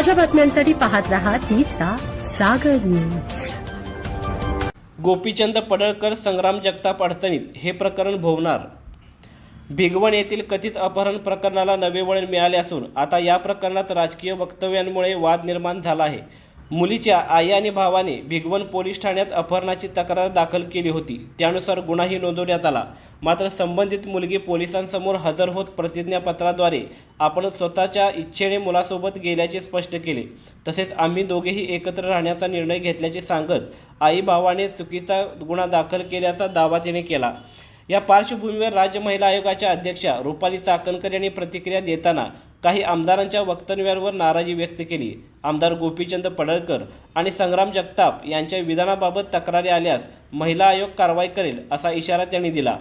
ताज्या बातम्यांसाठी पाहत रहा तिचा सागर न्यूज। गोपीचंद पडळकर, संग्राम जगताप अडचणीत, हे प्रकरण भोवणार। भिगवण येथील कथित अपहरण प्रकरणाला नवे वळण मिळाले असून आता या प्रकरणात राजकीय वक्तव्यांमुळे वाद निर्माण झाला आहे। मुलीच्या आई आणि भावाने भिगवण पोलीस ठाण्यात अपहरणाची तक्रार दाखल केली होती। त्यानुसार गुन्हाही नोंदवण्यात आला। मात्र संबंधित मुलगी पोलिसांसमोर हजर होत प्रतिज्ञापत्राद्वारे आपण स्वतःच्या इच्छेने मुलासोबत गेल्याचे स्पष्ट केले। तसेच आम्ही दोघेही एकत्र राहण्याचा निर्णय घेतल्याचे सांगत आई भावाने चुकीचा गुन्हा दाखल केल्याचा दावा तिने केला। या पार्श्वभूमीवर राज्य महिला आयोगाच्या अध्यक्षा रुपाली चाकणकर यांनी प्रतिक्रिया देताना काही आमदारांच्या वक्तव्यांवर नाराजी व्यक्त केली। आमदार गोपीचंद पडळकर आणि संग्राम जगताप यांच्या विधानाबाबत तक्रारी आल्यास महिला आयोग कारवाई करेल असा इशारा त्यांनी दिला।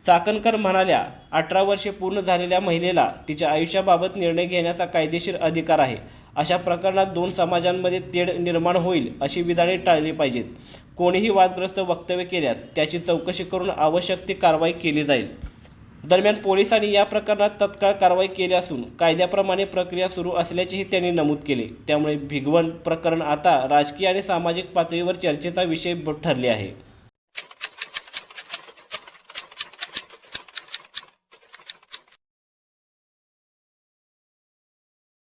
चाकणकर म्हणाल्या, 18 वर्षे पूर्ण झालेल्या महिलेला तिच्या आयुष्याबाबत निर्णय घेण्याचा कायदेशीर अधिकार आहे। अशा प्रकरणात दोन समाजांमध्ये तेढ निर्माण होईल अशी विधाने टाळली पाहिजेत। कोणीही वादग्रस्त वक्तव्य केल्यास त्याची चौकशी करून आवश्यक ती कारवाई केली जाईल। दरम्यान पोलिसांनी या प्रकरणात तत्काळ कारवाई केली असून कायद्याप्रमाणे प्रक्रिया सुरू असल्याचेही त्यांनी नमूद केले। त्यामुळे भिगवण प्रकरण आता राजकीय आणि सामाजिक पातळीवर चर्चेचा विषय ठरले आहे।